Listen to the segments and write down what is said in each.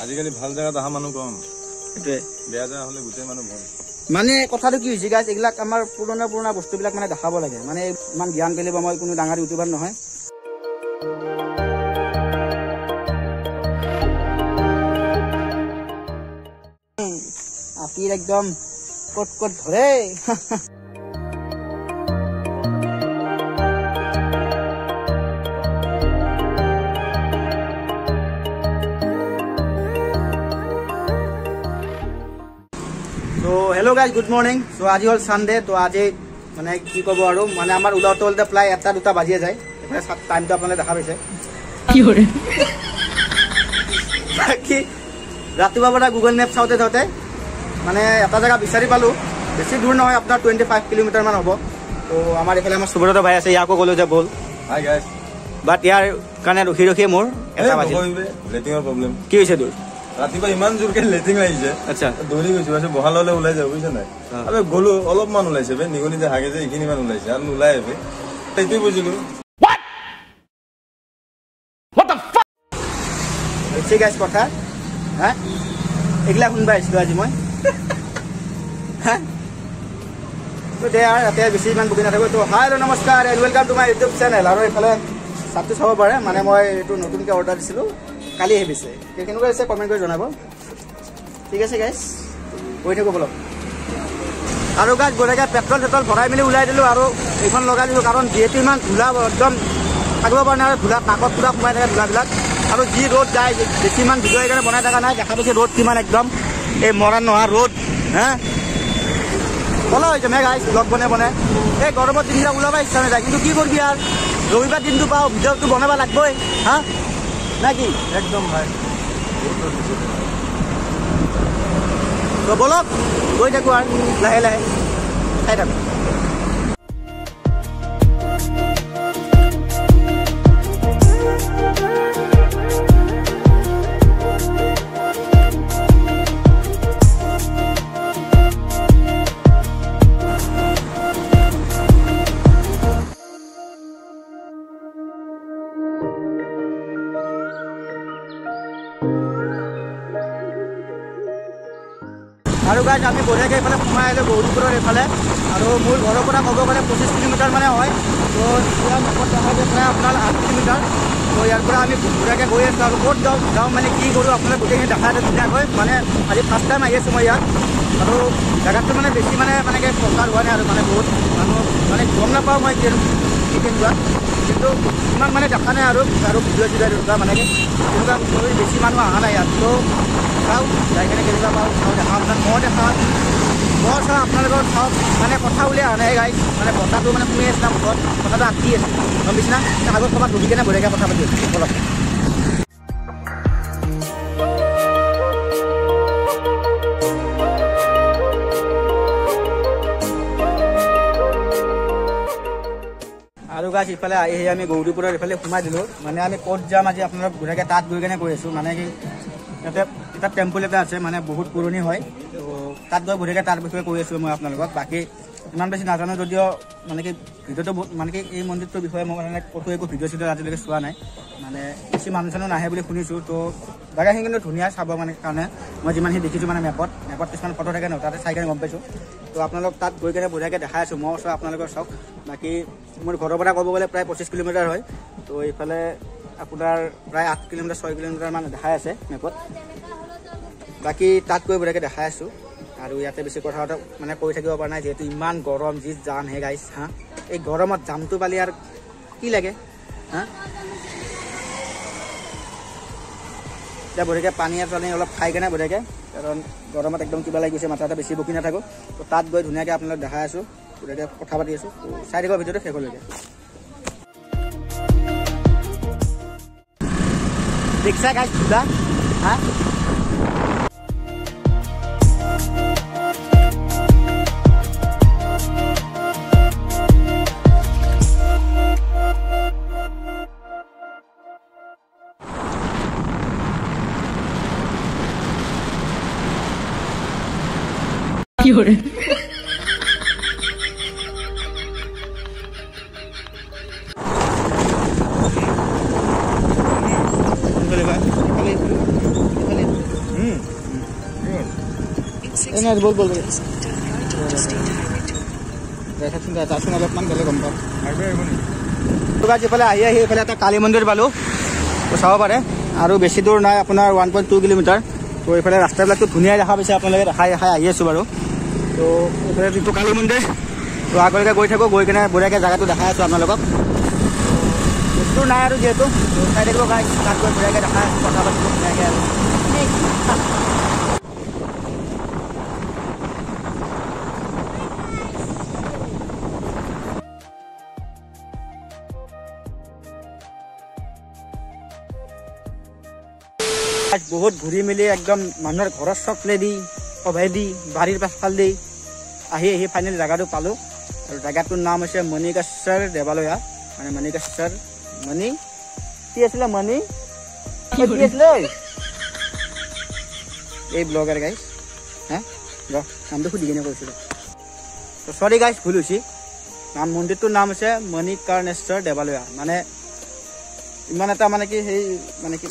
আজিকালি ভাল জায়গাত অহা মানুহ কম, এটোৱে বেয়া জায়গা হলে গোটেই মানুহ ভয়। মানে কথাটো কি হৈছে গাইজ, এইবিলাক আমাৰ পুৰণা বস্তুবিলাক মানে দেখাব লাগে, মানে ইমান জ্ঞান পেলিব। মই কোনো ডাঙৰ ইউটিউবাৰ নহয়। আপি একদম কট ধৰে। তো হেল্ল' গাইজ, গুড মৰ্নিং। চ' আজি হ'ল ছানডে। তো আজি মানে কি ক'ব আৰু, মানে আমাৰ ওলাওতে প্ৰায় 1-2 বাজিয়ে যায়। টাইমটো আপোনালোকে দেখা পাইছে। বাকী ৰাতিপুৱাৰ পৰা গুগল মেপ চাওঁতে মানে এটা জেগা বিচাৰি পালোঁ। বেছি দূৰ নহয়, আপোনাৰ 25 কিলোমিটাৰমান হ'ব। তো আমাৰ এইফালে আমাৰ সুব্ৰত ভাই আছে, ইয়াকো ক'লোঁ যে ব'ল। Hi guys. বাট ইয়াৰ কাৰণে ৰখি মোৰ 1 বাজিল। লেটিঙৰ প্ৰব্লেম। কি হৈছে তোৰ? ৰাতিপুৱা ইমান জোৰকে লেটিং লাগিছে। আচ্ছা, দৌৰি গৈছো, বহাললৈ ওলাই যাব বুজিছা নাই। আবে গ'লো, অলপমান ওলাইছে বে, নিগনি যে হাগে যে এইখিনি মান ওলাইছে আৰু নোলাই বে, সেইটোৱে বুজিলো। ঠিক আছে কথা, হা এইগিলা শুনবা আহিছিলোঁ আজি মই। হা তো দে আৰু ইয়াতে বেছি ইমান বকি নাথাকোঁ। তো হেল্ল' নমস্কাৰ and welcome to my YouTube channel. আৰু এইফালে চাপটো চাব পাৰে, মানে মই এইটো নতুনকৈ অৰ্ডাৰ দিছিলোঁ, কালি আহিছে। কেনেকুৱা হৈছে কমেণ্ট কৰি জনাব। ঠিক আছে গাইজ, গৈ থাকোঁ বলক। আৰু গাইজ গ'লেগে পেট্ৰল ভৰাই মেলি ওলাই দিলোঁ আৰু এইখন লগাই দিলোঁ, কাৰণ যিহেতু ইমান ধূলা একদম থাকিব পৰা নাই আৰু ধূলাত নাকত পুৰা সোমাই থাকে ধূলাবিলাক। আৰু যি ৰ'দ যায়, বেছি ইমান ভিডিঅ' সেইকাৰণে বনাই থকা নাই। দেখা পাইছে ৰ'দ কিমান একদম, এই মৰাণ নোহোৱা ৰ'দ। হা বলা হৈছে মে গাইজ ব্লগ বনাই এই গৰমৰ দিনবিলাক ওলাব ইচ্ছা নাযায়, কিন্তু কি কৰিবি আৰু ৰবিবাৰ দিনটো পাওঁ, ভিডিঅ'টো বনাব লাগিবই। হা না কি একদম ভাই, তো বলক গৈ থাকোঁ আৰু লাহে লাহে খাই থাকোঁ। আৰু গাইজ আমি বঢ়িয়াকৈ এইফালে সোমাই আহিলোঁ গৌৰীপুৰৰ এইফালে। আৰু মোৰ ঘৰৰ পৰা ক'ব গ'লে 25 কিলোমিটাৰ মানে হয়। তো পুৰা মেপত দেখা যায় প্ৰায় আপোনাৰ 8 কিলোমিটাৰ। তো ইয়াৰ পৰা আমি বঢ়িয়াকৈ গৈ আছোঁ। আৰু ক'ত যাওঁ মানে কি কৰোঁ আপোনালোকে গোটেইখিনি দেখা যায় ধুনীয়াকৈ। মানে আজি ফাৰ্ষ্ট টাইম আহি আছোঁ মই ইয়াত। আৰু জেগাটো মানে বেছি মানে প্ৰচাৰ হোৱা নাই আৰু মানে বহুত মানুহ মানে গম নাপাওঁ মই কেনেকুৱা, কিন্তু ইমান মানে দেখা নাই আৰু ভিডিঅ' তেনেকুৱা মানে তেনেকুৱা বেছি মানুহ অহা নাই ইয়াত। তো চাওঁ যাই কিনে কেনেকুৱা পাওঁ, চাওঁ দেখা আপোনাক মই চাওঁ আপোনালোকৰ চাওক, মানে কথা উলিয়াই অহা নাই গাইজ, মানে কথাটো মানে শুনি আছে না মুখত, কথাটো আঁকি আছে গম পাইছে না। আগত ক'ৰবাত বহি কিনে বঢ়িয়াকৈ কথা পাতি আছোঁ অলপ। আৰু গাইজ ইফালে আহি আমি গৌৰীপুৰৰ এইফালে সোমাই দিলোঁ। মানে আমি ক'ত যাম আজি আপোনালোক বঢ়িয়াকৈ তাত গৈ কিনে কৈ আছোঁ। মানে কি ইয়াতে এটা টেম্পল এটা আছে, মানে বহুত পুৰণি হয়। তো তাত গৈ বঢ়িয়াকৈ তাৰ বিষয়ে কৈ আছোঁ মই আপোনালোকক। বাকী ইমান বেছি নাজানো যদিও মানে কি ভিডিঅ'টো মানে কি এই মন্দিৰটোৰ বিষয়ে মই মানে ক'তো একো ভিডিঅ' আজিলৈকে চোৱা নাই। মানে বেছি মানুহ চানুহ নাহে বুলি শুনিছোঁ। তো জেগাখিনি কিন্তু ধুনীয়া চাব মানে কাৰণে মই যিমানখিনি দেখিছোঁ মানে মেপত কিছুমান ফটো থাকে ন, তাতে চাই কিনে গম পাইছোঁ। তো আপোনালোক তাত গৈ কিনে বঢ়িয়াকৈ দেখাই আছোঁ, মই চাওঁ আপোনালোকৰ চাওক। বাকী মোৰ ঘৰৰ পৰা ক'ব গ'লে প্ৰায় 25 কিলোমিটাৰ হয়। তো এইফালে আপোনাৰ প্ৰায় 8 কিলোমিটাৰ 6 কিলোমিটাৰমান দেখাই আছে মেপত। বাকী তাত গৈ বঢ়িয়াকৈ দেখাই আছোঁ। আৰু ইয়াতে বেছি কথা মানে কৈ থাকিব পৰা নাই, যিহেতু ইমান গৰম, যি জাম হে গাইছ। হা এই গৰমত জামটো পালি আৰু কি লাগে। হা এতিয়া বঢ়িয়াকৈ পানী অলপ খাই কেনে বঢ়িয়াকৈ, কাৰণ গৰমত একদম কিবা লাগি গৈছে, মাথা এটা বেছি বকি নাথাকোঁ। তো তাত গৈ ধুনীয়াকৈ আপোনালোক দেখাই আছোঁ, বঢ়িয়াকৈ কথা পাতি আছোঁ। চাই থাকিব ভিডিঅ'টো শেষলৈকে। দেখিছা গাইছ সুধা। হা কি করে এনে বল বল দেখাচোন তাৰচোন অলপমান গ'লে গম পাম এইফালে আহি এইফালে এটা কালী মন্দিৰ পালোঁ তো চাব পাৰে আৰু বেছি দূৰ নাই আপোনাৰ 1.2 কিলোমিটাৰ তো এইফালে ৰাস্তাবিলাকতো ধুনীয়াই দেখা পাইছে আপোনালোকে দেখাই আহি আছোঁ বাৰু তো এইফালে যিটো কালী মন্দিৰ তো আগলৈকে গৈ থাকোঁ গৈ কিনে বঢ়িয়াকৈ জেগাটো দেখাই আছোঁ আপোনালোকক বেছি দূৰ নাই আৰু যিহেতু চাই থাকিব গাই তাত গৈ বঢ়িয়াকৈ দেখাই আছোঁ কথা পাতিব ধুনীয়াকৈ আৰু বহুত ঘূৰি মেলি একদম মানুহৰ ঘৰৰ চকলে দি সভাই দি বাৰীৰ পাছফাল দি আহি ফাইনেল জেগাটো পালোঁ আৰু জেগাটোৰ নাম হৈছে মণিকেশ্বৰ দেৱালয়া মানে মণিকেশ্বৰ মণি কি আছিলে মণি কি আছিলে এই ব্লগাৰ গাইজ হে নামটো সুধি কিনে কৈছিলোঁ তো চৰি গাইজ ভুল হৈছে মন্দিৰটোৰ নাম হৈছে মণিকৰ্ণেশ্বৰ দেৱালয়া মানে ইমান এটা মানে কি সেই মানে কি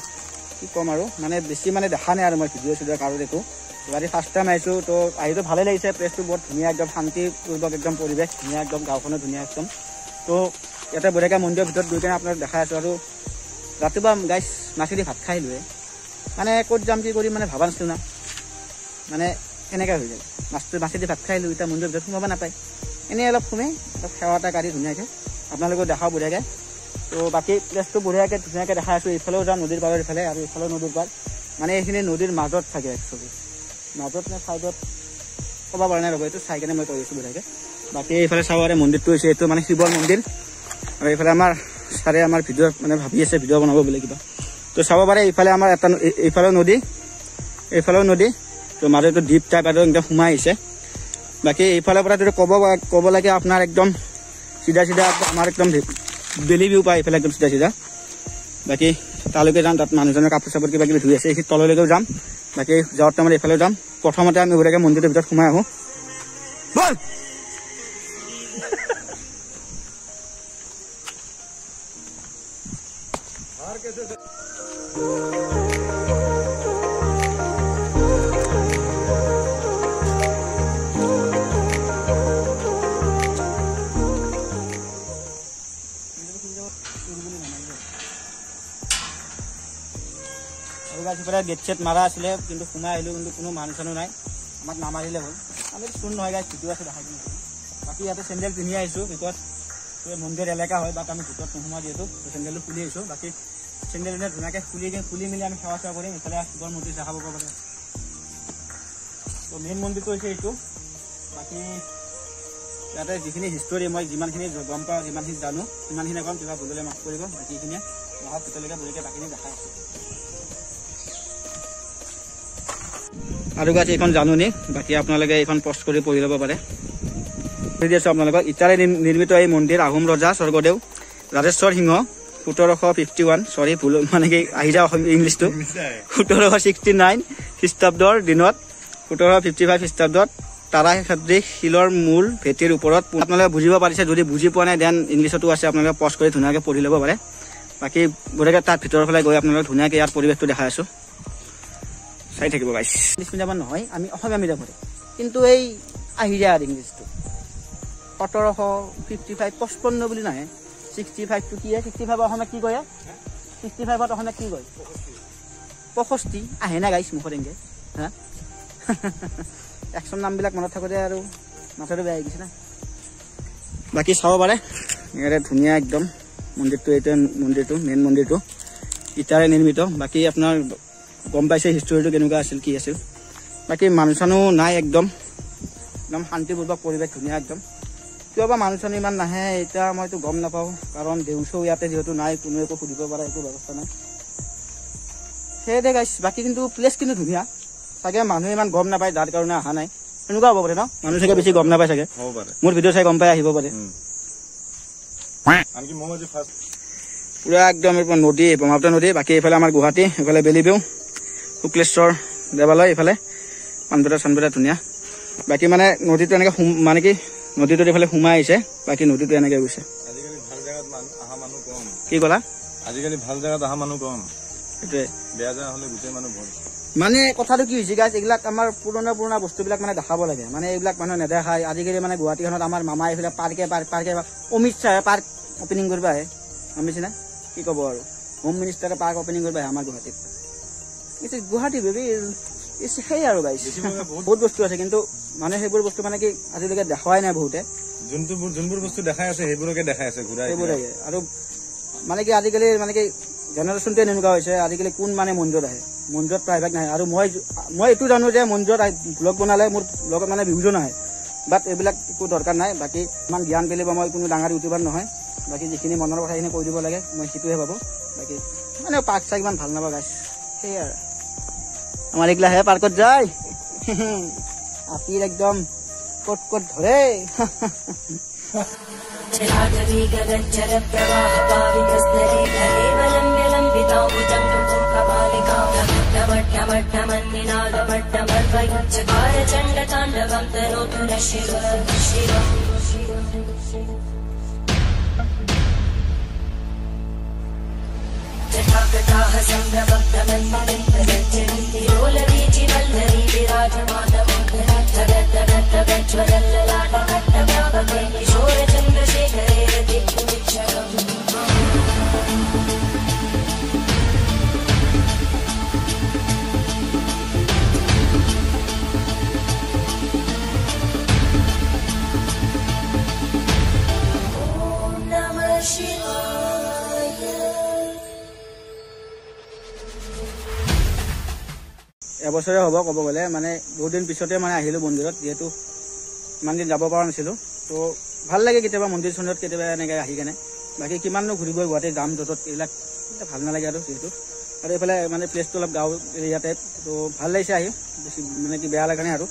ক'ম আৰু মানে বেছি মানে দেখা নাই আৰু মই ভিডিঅ' চিডিঅ' কাৰো দেখো আজি ফাৰ্ষ্ট টাইম আহিছোঁ তো আহিতো ভালেই লাগিছে প্লেচটো বহুত ধুনীয়া একদম শান্তিপূৰ্বক একদম পৰিৱেশ ধুনীয়া একদম গাঁওখনো ধুনীয়া একদম তো ইয়াতে বঢ়িয়াকৈ মন্দিৰৰ ভিতৰত গৈ কিনে আপোনাক দেখাই আছোঁ আৰু ৰাতিপুৱা গাইছ নাচি দি ভাত খাই আহিলোৱে মানে ক'ত যাম কি কৰিম মানে ভবা নাছিলোঁ না মানে এনেকৈ হৈ যায় নাচি দি ভাত খাই আহিলোঁ এতিয়া মন্দিৰৰ ভিতৰত সোমাব নাপায় এনেই অলপ সোমাই অলপ সেৱা এটা কাঢ়ি ধুনীয়াকৈ আপোনালোকেও দেখাওঁ বঢ়িয়াকৈ তো বাকী প্লেচটো বঢ়িয়াকৈ ধুনীয়াকৈ দেখাই আছোঁ এইফালেও যাওঁ নদীৰ পাৰৰ ইফালে আৰু এইফালেও নদীৰ পাৰ মানে এইখিনি নদীৰ মাজত থাকে একচুৱেলি মাজত নে ছাইডত ক'ব পৰা নাই ৰ'ব এইটো চাই কিনে মই কৈ আছোঁ বঢ়িয়াকৈ বাকী এইফালে চাব পাৰে মন্দিৰটো হৈছে এইটো মানে শিৱৰ মন্দিৰ আৰু এইফালে আমাৰ ছাৰে আমাৰ ভিডিঅ' মানে ভাবি আছে ভিডিঅ' বনাব বুলি কিবা তো চাব পাৰে এইফালে আমাৰ এটা এইফালেও নদী তো মাজতো দ্বীপ টাইপ আৰু একদম সোমাই আহিছে বাকী এইফালৰ পৰা যদি ক'ব লাগে আপোনাৰ একদম চিধা আমাৰ একদম বেলি ভিউ পায় এইফালে একদম চিধা বাকী তালৈকে যাম তাত মানুহজনৰ কাপোৰ চাপোৰ কিবা কিবি ধুই আছে এইখিনি তললৈকেও যাম বাকী যাওঁতে আমাৰ এইফালেও যাম প্ৰথমতে আমি বঢ়িয়াকৈ মন্দিৰটোৰ ভিতৰত সোমাই আহোঁ বল গেট চেট মাৰা আছিলে কিন্তু সোমাই আহিলোঁ কিন্তু কোনো মানুহ চানুহ নাই আমাক নামাৰিলে হ'ল আমি চোন নহয় গাইছ ভিডিঅ' আছে দেখাই দিম বাকী ইয়াতে চেণ্ডেল পিন্ধি আহিছোঁ বিকজ মন্দিৰ এলেকা হয় বাট আমি ভিতৰত নোসোমোৱা যিহেতু চেণ্ডেলটো খুলি আহিছোঁ বাকী চেণ্ডেল ধুনীয়াকৈ খুলি মেলি আমি সেৱা চেৱা কৰিম এইফালে শিৱৰ মন্দিৰ দেখাব পাৰে তো মেইন মন্দিৰটো হৈছে এইটো বাকী ইয়াতে যিখিনি হিষ্টৰী মই যিমানখিনি গম পাওঁ যিমানখিনি জানো সিমানখিনি ক'ম কিবা ভুললৈ মাফ কৰিব বাকীখিনিয়ে নহওক তেতিয়ালৈকে বঢ়িয়াকৈ বাকীখিনি দেখাই আছোঁ আৰু গাছ এইখন জানুনি বাকী আপোনালোকে এইখন পষ্ট কৰি পঢ়ি ল'ব পাৰে দি আছোঁ আপোনালোকক ইটাৰে নিৰ্মিত এই মন্দিৰ আহোম ৰজা স্বৰ্গদেউ ৰাজেশ্বৰ সিংহ 1751 চৰি ভুল মানে কি আহি যাওঁ ইংলিছটো 1769 খ্ৰীষ্টাব্দৰ দিনত 1755 খ্ৰীষ্টাব্দত তাৰাসদৃশ শিলৰ মূল ভেটিৰ ওপৰত আপোনালোকে বুজিব পাৰিছে যদি বুজি পোৱা নাই দেন ইংলিছতো আছে আপোনালোকে পষ্ট কৰি ধুনীয়াকৈ পঢ়ি ল'ব পাৰে বাকী বঢ়িয়াকৈ তাত ভিতৰৰ ফালে গৈ আপোনালোকে ধুনীয়াকৈ ইয়াৰ পৰিৱেশটো দেখাই আছোঁ চাই থাকিব গাইছ ইংলিছ মিডিয়ামত নহয় আমি অসমীয়া মিডিয়ামতে কিন্তু এই আহি যায় আৰু ইংলিছটো 1755 55 বুলি নাহে 65টো কি 65 অসমীয়াত কি কয় 65ত অসমীয়াত কি কয় 65 আহে না গাইছ মুখত এনেকৈ হা একশন নামবিলাক মনত থাকোঁতে আৰু মাথাটো বেয়া হৈ গৈছে না বাকী চাব পাৰে ইয়াৰে ধুনীয়া একদম মন্দিৰটো এইটো মন্দিৰটো মেইন মন্দিৰটো ইটাৰে নিৰ্মিত বাকী আপোনাৰ গম পাইছে হিষ্টৰীটো কেনেকুৱা আছিল কি আছিল বাকী মানুহ চানুহ নাই একদম শান্তিপূৰ্বক পৰিৱেশ ধুনীয়া একদম কিয় বা মানুহ চানুহ ইমান নাহে এতিয়া মইতো গম নাপাওঁ কাৰণ দেউচৌ ইয়াতে যিহেতু নাই কোনো একো সুধিব পৰা একো ব্যৱস্থা নাই সেইদে গাইছ বাকী কিন্তু প্লেচ কিন্তু ধুনীয়া চাগে মানুহে ইমান গম নাপায় যাৰ কাৰণে অহা নাই এনেকুৱা হ'ব পাৰে ন মানুহ চাগে বেছি গম নাপায় চাগে মোৰ ভিডিঅ' চাই গম পাই আহিব পাৰে পুৰা একদম নদী ব্ৰহ্মপুত্ৰ নদী বাকী এইফালে আমাৰ গুৱাহাটী এইফালে বেলিবিউ শুক্লেশ্বৰ দেৱালয় এইফালে পাণবজাৰ চানবজাৰ ধুনীয়া বাকী মানে নদীটো এনেকৈ মানে কি নদীটোত এইফালে সোমাই আহিছে বাকী নদীটো এনেকৈ গৈছে কি ক'লা আজিকালি ভাল জেগাত অহা মানুহ কম সেইটোৱে বেয়া জেগা হ'লে গোটেই মানুহ ভৰ মানে কথাটো কি হৈছে গাইছ, এইবিলাক আমাৰ পুৰণা বস্তুবিলাক মানে দেখাব লাগে। মানে এইবিলাক মানুহে নেদেখায়। আজিকালি মানে গুৱাহাটীখনত আমাৰ মামা এইফালে পাৰ্কে অমিত শ্বাহে পাৰ্ক অপেনিং কৰিব আহে, গমপাইছে না? কি ক'ব আৰু, হোম মিনিষ্টাৰে পাৰ্ক অপেনিং কৰিব আহে আমাৰ গুৱাহাটীত। গুৱাহাটী বেবি সেই আৰু গাইছ, বহুত বস্তু আছে, কিন্তু মানে সেইবোৰ বস্তু মানে কি আজিলৈকে দেখুৱাই নাই বহুতে। যোনবোৰ বস্তু দেখাই আছে সেইবোৰকে দেখাই আছে ঘূৰাই সেইবোৰে। আৰু মানে কি আজিকালি মানে কি জেনেৰেশ্যনটোৱে এনেকুৱা হৈছে, আজিকালি কোন মানে মন্দিৰত আহে, মন্দিৰত প্ৰায়ভাগ নাহে। আৰু মই এইটো জানো যে মন্দিৰত ব্লগ বনালে মোৰ ব্লগত মানে ভিউজো নাহে, বাট এইবিলাক একো দৰকাৰ নাই। বাকী ইমান জ্ঞান পেলিব, মই কোনো ডাঙৰ ইউটিউবাৰ নহয়। বাকী যিখিনি মনৰ কথাখিনি কৈ দিব লাগে মই সেইটোৱে ভাবোঁ। বাকী মানে পাৰ্ক চাই ইমান ভাল নাপাওঁ গাইছ, সেয়াই আৰু। আমাৰ এইগিলাহে পাৰ্কত যায়, আপীৰ একদম ক'ত ধৰে। এবছৰে হ'ব ক'ব গ'লে, মানে বহুত দিন পিছতে মানে আহিলোঁ মন্দিৰত, যিহেতু ইমান দিন যাব পৰা নাছিলোঁ। তো ভাল লাগে কেতিয়াবা মন্দিৰ চন্দিৰত কেতিয়াবা এনেকৈ আহি কেনে। বাকী কিমাননো ঘূৰিব গুৱাহাটীৰ জাম য'তত, এইবিলাক ভাল নালাগে আৰু যিহেতু। আৰু এইফালে মানে প্লেচটো অলপ গাঁও এৰিয়া টাইপ, তো ভাল লাগিছে আহি, বেছি মানে কি বেয়া লগা নাই আৰু।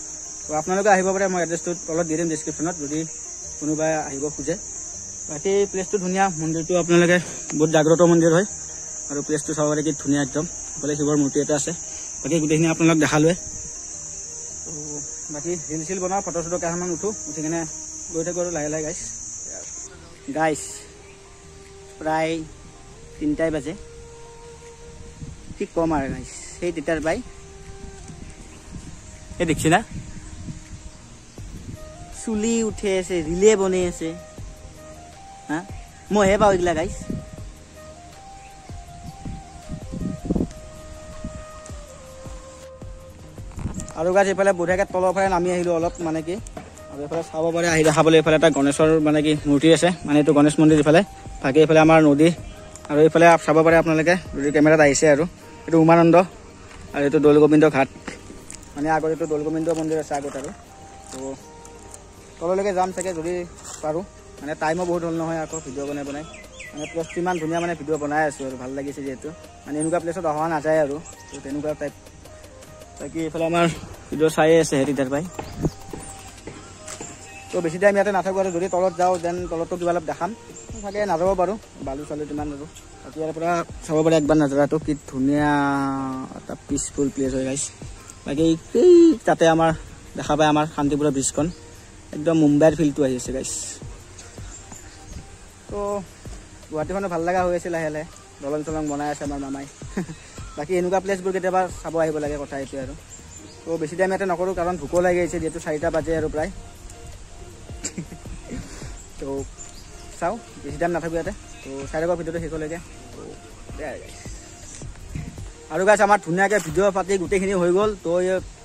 তো আপোনালোকে আহিব পাৰে, মই এড্ৰেছটো তলত দি দিম ডিছক্ৰিপশ্যনত যদি কোনোবাই আহিব খোজে। বাকী প্লেচটো ধুনীয়া, মন্দিৰটো আপোনালোকে বহুত জাগ্ৰত মন্দিৰ হয়, আৰু প্লেচটো চাব পাৰে কি ধুনীয়া একদম। এইফালে শিৱৰ মূৰ্তি এটা আছে। বাকী গোটেইখিনি আপোনালোক দেখালোৱে। তো বাকী ৰিল চিল বনাওঁ, ফটো চটো কেইটামান উঠি কিনে গৈ থাকোঁ আৰু লাহে লাহে গাইছ প্ৰায় 3টাই বাজে। কি ক'ম আৰু গাইছ, সেই তেতিয়াৰ পৰাই এই দেখছি না চুলি উঠে আছে, ৰিলে বনাই আছে। হা মইহে পাওঁ এইগিলা গাইছ। আৰু গাছ এইফালে বঢ়িয়াকৈ তলৰ ফালে নামি আহিলোঁ অলপ, মানে কি আৰু এইফালে চাব পাৰে আহি দেখাবলৈ। এইফালে এটা গণেশৰ মানে কি মূৰ্তি আছে, মানে এইটো গণেশ মন্দিৰ ইফালে। বাকী এইফালে আমাৰ নদী, আৰু এইফালে চাব পাৰে আপোনালোকে যদি কেমেৰাত আহিছে। আৰু এইটো উমানন্দ, আৰু এইটো দৌল গোবিন্দ ঘাট, মানে আগত এইটো দৌল গোবিন্দ মন্দিৰ আছে আগত। আৰু তো তললৈকে যাম চাগে যদি পাৰোঁ, মানে টাইমো বহুত হ'ল নহয় আকৌ ভিডিঅ' বনাই মানে প্লেচটো ইমান ধুনীয়া, মানে ভিডিঅ' বনাই আছোঁ আৰু ভাল লাগিছে যিহেতু। মানে এনেকুৱা প্লেচত অহা নাযায় আৰু, তো তেনেকুৱা টাইপ। বাকী এইফালে আমাৰ ভিডিঅ' চাই আছে হেৰিটাৰ পাই। তো বেছি টাইম ইয়াতে নাথাকোঁ, আৰু যদি তলত যাওঁ দেন তলতো কিবা অলপ দেখাম, চাগে নাযাব পাৰোঁ, বালু চালু কিমান আৰু। বাকী ইয়াৰ পৰা চাব পাৰে একবাৰ নাজাৰাটো কি ধুনীয়া এটা পিচফুল প্লেচ হৈ গাইছ। বাকী এই তাতে আমাৰ দেখা পায় আমাৰ শান্তিপুৰৰ ব্ৰিজখন, একদম মুম্বাইৰ ফিল্ডটো আহি আছে গাইছ। তো গুৱাহাটীখনো ভাল লগা হৈ আছে লাহে লাহে, দলং চলং বনাই আছে আমাৰ মামাই। বাকী এনেকুৱা প্লেচবোৰ কেতিয়াবা চাব আহিব লাগে, কথা এইটোৱে আৰু। তো বেছি টাইম ইয়াতে নকৰোঁ, কাৰণ ভোকো লাগি আহিছে যিহেতু 4টা বাজে আৰু প্ৰায়। তো চাওঁ, বেছি টাইম নাথাকোঁ ইয়াতে। তো চাই থাকক ভিডিঅ'টো শেষলৈকে। তো আৰু গাইছ আমাৰ ধুনীয়াকৈ ভিডিঅ' পাতি গোটেইখিনি হৈ গ'ল। তো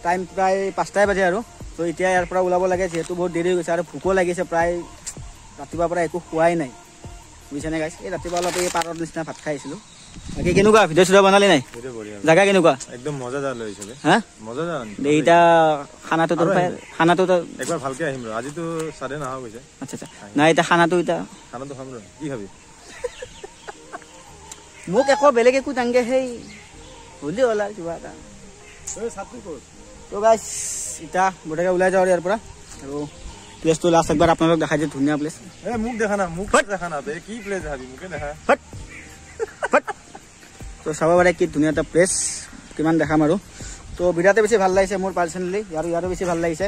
টাইম প্ৰায় 5টাই বাজে আৰু। তো এতিয়া ইয়াৰ পৰা ওলাব লাগে, যিহেতু বহুত দেৰি হৈ গৈছে আৰু ভোকো লাগিছে প্ৰায়, ৰাতিপুৱাৰ পৰা একো খোৱাই নাই, বুজিছেনে গাইছ। এই ৰাতিপুৱা অলপ এই পাৰৰ নিচিনা ভাত খাই আহিছিলোঁ। বাকী কেনেকুৱা ভিডিঅ' চিডিঅ' বনালি নাই? জাগা কেনেকুৱা? একদম মজা যা লৈছে। হা মজা যা এইটা খানাটো তোৰ খানাটো একবাৰ ভালকে আহিম ৰ, আজিতো চাৰে নহা গৈছে। আচ্ছা আচ্ছা, নাই এতিয়া খানাটো খাম ৰ, কি খাবি? মোক একো বেলেগ একো টাংগে, সেই হ'লে হ'ল আৰু কিবা এটা। তো গাইছ এতিয়া বঢ়িয়াকৈ ওলাই যাওঁ ইয়াৰ পৰা, আৰু প্লেচটো লাষ্ট একবাৰ আপোনালোক দেখাই দিয়ে, ধুনীয়া প্লেচ। মোক দেখা না, মোক দেখা না, কি প্লেচ দেখাবি, মোকে দেখা। তো চাব পাৰে কি ধুনীয়া এটা প্লেচ, কিমান দেখাম আৰু। তো বিৰাটে বেছি ভাল লাগিছে মোৰ পাৰ্চনেলি, ইয়াৰো বেছি ভাল লাগিছে,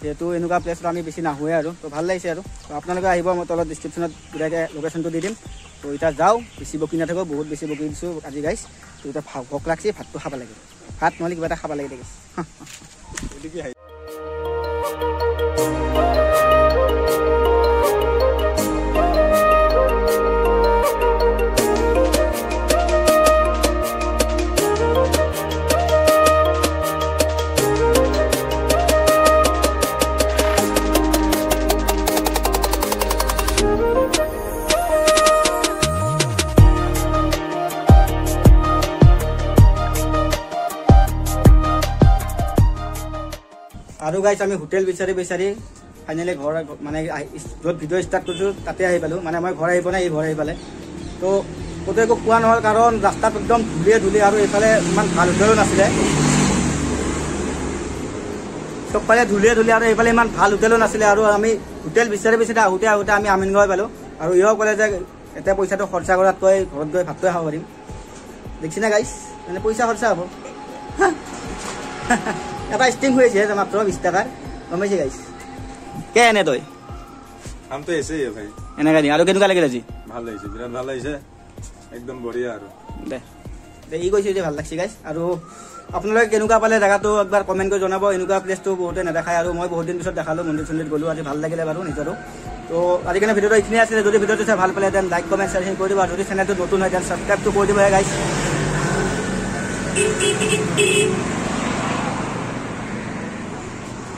যিহেতু এনেকুৱা প্লেচত আমি বেছি নাহোৱে আৰু। তো ভাল লাগিছে আৰু। তো আপোনালোকে আহিব, মই তলত ডিছক্ৰিপশ্যনত ধুনীয়াকৈ লোকেশ্যনটো দি দিম। তো এতিয়া যাওঁ, বেছি বকি নাথাকোঁ, বহুত বেছি বকি দিছোঁ আজি গাইছ। তো এতিয়া ভোক লাগছে, ভাতটো খাব লাগে। ভাত নহ'লে কিবা এটা খাব লাগি থাকে আৰু গাইছ আমি হোটেল বিচাৰি ফাইনেলি ঘৰ মানে য'ত ভিডিঅ' ষ্টাৰ্ট কৰিছোঁ তাতে আহি পালোঁ মানে মই ঘৰ আহি পোৱা নাই এই ঘৰ আহি পালে তো ক'তো একো খোৱা নহ'ল কাৰণ ৰাস্তাত একদম ধূলি আৰু এইফালে ইমান ভাল হোটেলো নাছিলে চবফালে ধূলি আৰু এইফালে ইমান ভাল হোটেলো নাছিলে আৰু আমি হোটেল বিচাৰি আহোঁতে আমি আমিনগাঁও পালোঁ আৰু ইও ক'লে যে এতিয়া পইচাটো খৰচা কৰাতকৈ ঘৰত গৈ ভাতটোৱে খাব পাৰিম দেখিছেনে গাইছ মানে পইচা খৰচা হ'ব এটা ষ্টিং হৈ আছে মাত্ৰ 20 টকাৰ গম পাইছে গাইছ কে এনে তই আমটো এসে ভাই এনেকা দি আৰু কেনেকুৱা লাগিল আজি ভাল লাগিছে বিৰাট ভাল লাগিছে একদম বঢ়িয়া আৰু দে ই কৈছে যে ভাল লাগছে গাইছ আৰু আপোনালোকে কেনেকুৱা পালে জেগাটো একবাৰ কমেণ্ট কৰি জনাব এনেকুৱা প্লেচটো বহুতে নেদেখায় আৰু মই বহুত দিন পিছত দেখালোঁ মন্দিৰ চন্দিৰ গ'লোঁ আজি ভাল লাগিলে বাৰু নিজৰো তো আজিকালি ভিডিঅ'টো এইখিনি আছিলে যদি ভিডিঅ'টো চাই ভাল পালে দেন লাইক কমেণ্ট শ্বেয়াৰ কৰি দিব আৰু যদি চেনেলটো নতুন হয় দেন ছাবস্ক্ৰাইবটো কৰি দিব গাইছ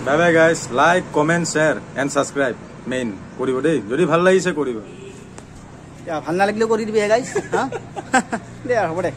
bye bye guys like comment share and subscribe main কৰিব দেই যদি ভাল লাগিছে কৰিব ভাল নালাগিলেও কৰি দিবি গাইছ হা দে হ'ব দে